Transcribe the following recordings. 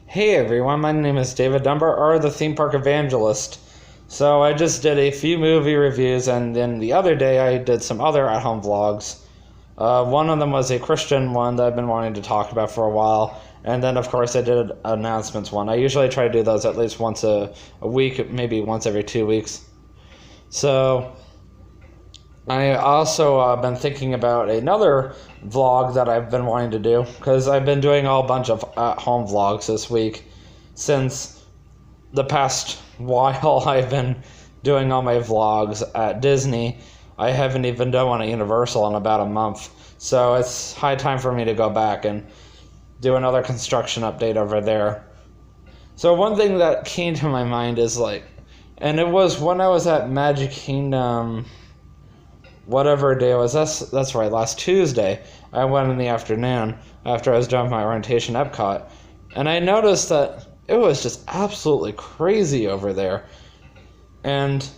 Hey everyone, my name is David Dunbar, or the Theme Park Evangelist. So I just did a few movie reviews, and then the other day I did some other at-home vlogs. One of them was a Christian one that I've been wanting to talk about for a while, and then of course I did an announcements one. I usually try to do those at least once a week, maybe once every 2 weeks. So I also been thinking about another vlog that I've been wanting to do, because I've been doing a whole bunch of at-home vlogs this week since the past while I've been doing all my vlogs at Disney. I haven't even done one at Universal in about a month, so it's high time for me to go back and do another construction update over there. So one thing that came to my mind is and it was when I was at Magic Kingdom, whatever day it was, that's right, last Tuesday, I went in the afternoon after I was done with my orientation at Epcot, and I noticed that it was just absolutely crazy over there. And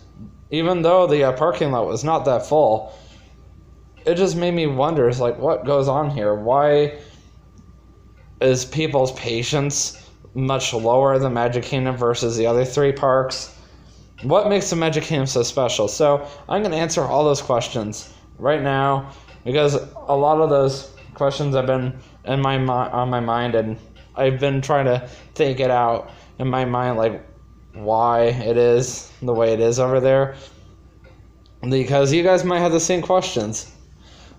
even though the parking lot was not that full, it just made me wonder, what goes on here? Why is people's patience much lower than Magic Kingdom versus the other three parks? What makes the Magic Kingdom so special? So I'm going to answer all those questions right now, because a lot of those questions have been on my mind, and I've been trying to think it out in my mind, why it is the way it is over there, because you guys might have the same questions.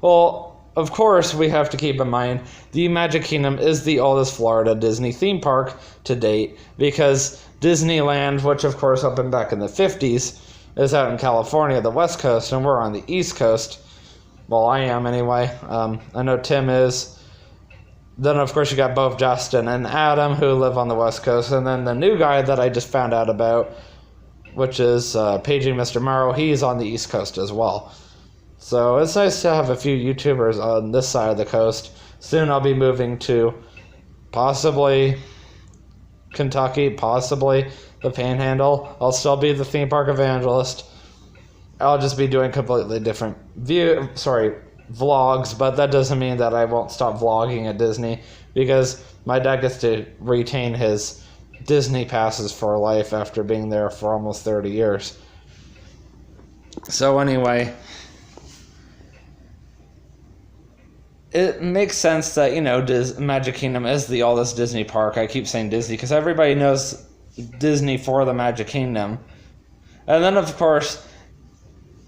Well, of course, we have to keep in mind the Magic Kingdom is the oldest Florida Disney theme park to date, because Disneyland, which of course opened back in the 50s, is out in California, the West Coast, and we're on the East Coast. Well, I am anyway. I know Tim is. Then, of course, you got both Justin and Adam, who live on the West Coast, and then the new guy that I just found out about, which is Paging Mr. Morrow, he's on the East Coast as well. So it's nice to have a few YouTubers on this side of the coast. Soon I'll be moving to possibly Kentucky, possibly the Panhandle. I'll still be the theme park evangelist. I'll just be doing completely different vlogs, but that doesn't mean that I won't stop vlogging at Disney, because my dad gets to retain his Disney passes for life after being there for almost 30 years. So anyway, it makes sense that, Magic Kingdom is the oldest Disney park. I keep saying Disney because everybody knows Disney for the Magic Kingdom. And then, of course,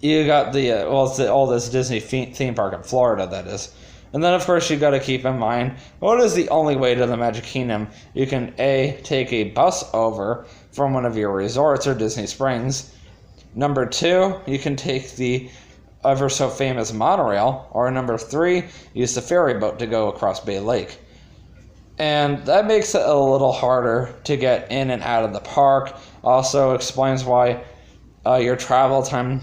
you got it's the oldest Disney theme park in Florida, that is. And then, of course, you got to keep in mind, what is the only way to the Magic Kingdom? You can, A, take a bus over from one of your resorts or Disney Springs. Number 2, you can take the ever so famous monorail, or number 3, use the ferry boat to go across Bay Lake. And that makes it a little harder to get in and out of the park. Also explains why your travel time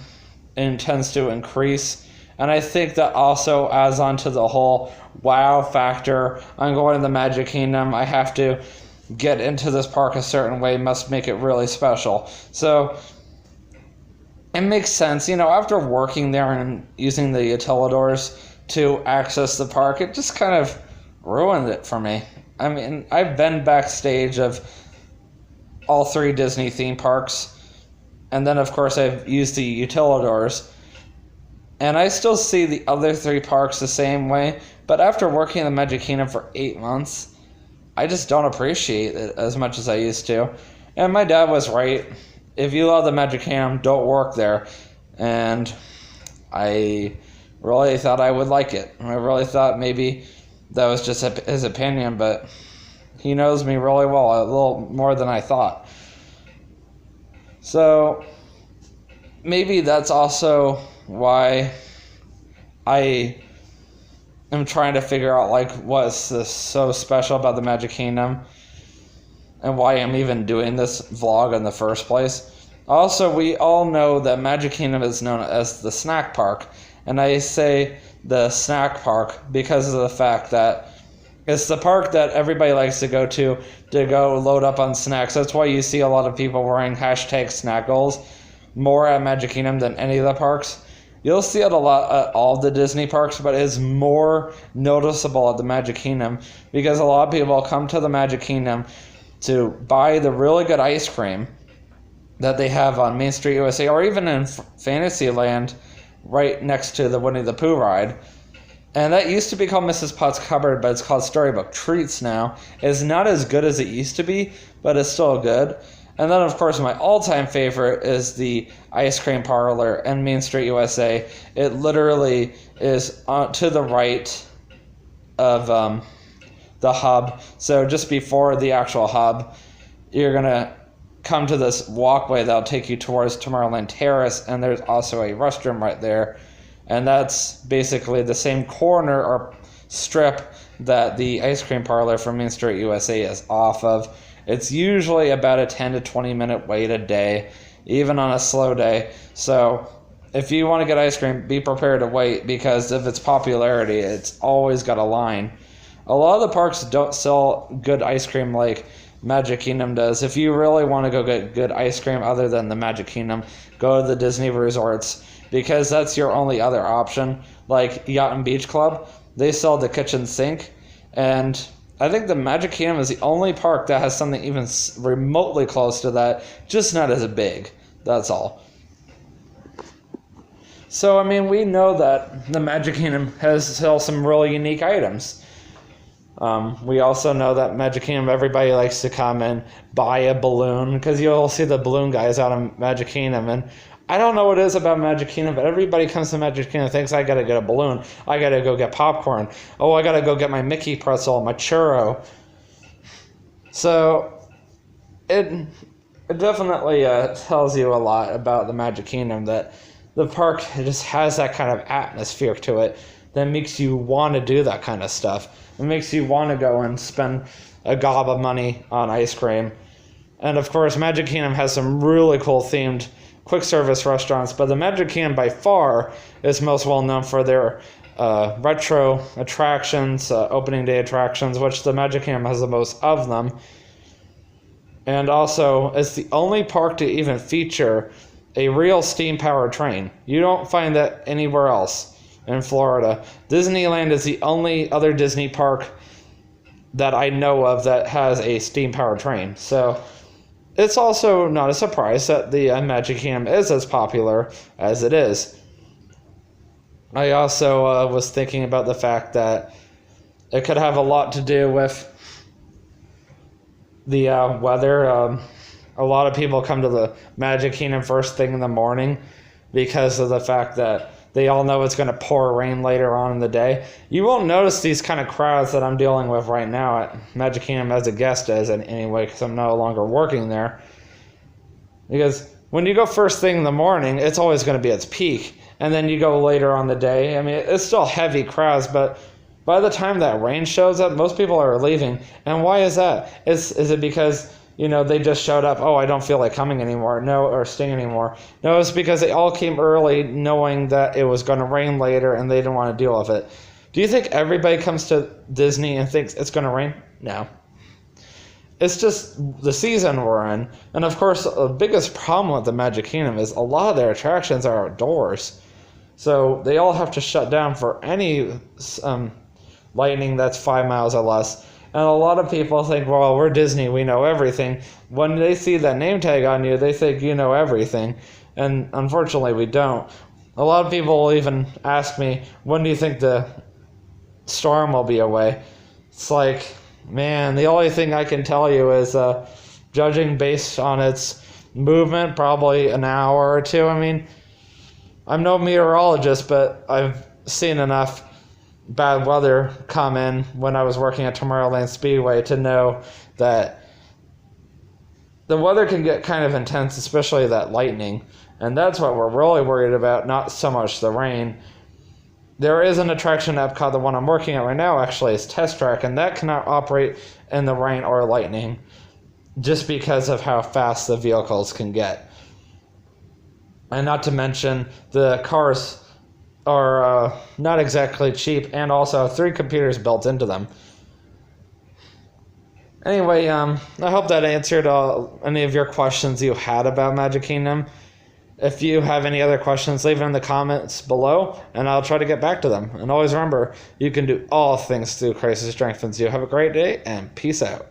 tends to increase. And I think that also adds on to the whole wow factor. I'm going to the Magic Kingdom, I have to get into this park a certain way, must make it really special. So it makes sense, after working there and using the utilidors to access the park, it just kind of ruined it for me. I mean, I've been backstage of all 3 Disney theme parks, and then of course I've used the utilidors, and I still see the other 3 parks the same way, but after working in the Magic Kingdom for 8 months, I just don't appreciate it as much as I used to. And my dad was right. If you love the Magic Kingdom, don't work there. And I really thought I would like it. I really thought maybe that was just his opinion, but he knows me really well, a little more than I thought. So maybe that's also why I am trying to figure out what's this so special about the Magic Kingdom, and why I'm even doing this vlog in the first place. Also, we all know that Magic Kingdom is known as the snack park, and I say the snack park because of the fact that it's the park that everybody likes to go load up on snacks. That's why you see a lot of people wearing #snackles more at Magic Kingdom than any of the parks. You'll see it a lot at all the Disney parks, but it's more noticeable at the Magic Kingdom because a lot of people come to the Magic Kingdom to buy the really good ice cream that they have on Main Street USA, or even in Fantasyland right next to the Winnie the Pooh ride. And that used to be called Mrs. Potts Cupboard, but it's called Storybook Treats now. It's not as good as it used to be, but it's still good. And then, of course, my all-time favorite is the ice cream parlor in Main Street USA. It literally is to the right of the hub. So just before the actual hub, you're going to come to this walkway that'll take you towards Tomorrowland Terrace, and there's also a restroom right there. And that's basically the same corner or strip that the ice cream parlor from Main Street USA is off of. It's usually about a 10 to 20 minute wait a day, even on a slow day. So if you want to get ice cream, be prepared to wait, because of its popularity, it's always got a line. A lot of the parks don't sell good ice cream like Magic Kingdom does. If you really want to go get good ice cream other than the Magic Kingdom, go to the Disney resorts, because that's your only other option. Like Yacht and Beach Club, they sell the kitchen sink, and I think the Magic Kingdom is the only park that has something even remotely close to that, just not as big. That's all. So, I mean, we know that the Magic Kingdom sells some really unique items. We also know that Magic Kingdom, everybody likes to come and buy a balloon, because you'll see the balloon guys out of Magic Kingdom. And I don't know what it is about Magic Kingdom, but everybody comes to Magic Kingdom and thinks, I gotta get a balloon, I gotta go get popcorn, oh, I gotta go get my Mickey pretzel, my churro. So it definitely tells you a lot about the Magic Kingdom, that the park just has that kind of atmosphere to it that makes you want to do that kind of stuff. It makes you want to go and spend a gob of money on ice cream. And of course, Magic Kingdom has some really cool themed quick service restaurants, but the Magic Kingdom by far is most well known for their retro attractions, opening day attractions, which the Magic Kingdom has the most of them. And also, it's the only park to even feature a real steam-powered train. You don't find that anywhere else in Florida. Disneyland is the only other Disney park that I know of that has a steam-powered train. So it's also not a surprise that the Magic Kingdom is as popular as it is. I also was thinking about the fact that it could have a lot to do with the weather. A lot of people come to the Magic Kingdom first thing in the morning because of the fact that they all know it's going to pour rain later on in the day. You won't notice these kind of crowds that I'm dealing with right now at Magic Kingdom as a guest as in anyway, because I'm no longer working there. Because when you go first thing in the morning, it's always going to be at its peak. And then you go later on the day. I mean, it's still heavy crowds, but by the time that rain shows up, most people are leaving. And why is that? Is it because, you know, they just showed up, oh, I don't feel like coming anymore, no, or staying anymore? No, it's because they all came early knowing that it was going to rain later and they didn't want to deal with it. Do you think everybody comes to Disney and thinks it's going to rain? No. It's just the season we're in. And of course, the biggest problem with the Magic Kingdom is a lot of their attractions are outdoors. So they all have to shut down for any lightning that's 5 miles or less. And a lot of people think, well, we're Disney, we know everything. When they see that name tag on you, they think you know everything. And unfortunately, we don't. A lot of people will even ask me, when do you think the storm will be away? It's like, man, the only thing I can tell you is, judging based on its movement, probably an hour or two. I mean, I'm no meteorologist, but I've seen enough bad weather come in when I was working at Tomorrowland Speedway to know that the weather can get kind of intense, especially that lightning. And that's what we're really worried about, not so much the rain. There is an attraction at Epcot, the one I'm working at right now actually is Test Track, and that cannot operate in the rain or lightning just because of how fast the vehicles can get. And not to mention, the cars are not exactly cheap, and also 3 computers built into them. Anyway, I hope that answered any of your questions you had about Magic Kingdom. If you have any other questions, leave them in the comments below, and I'll try to get back to them. And always remember, you can do all things through Christ who strengthens you. Have a great day, and peace out.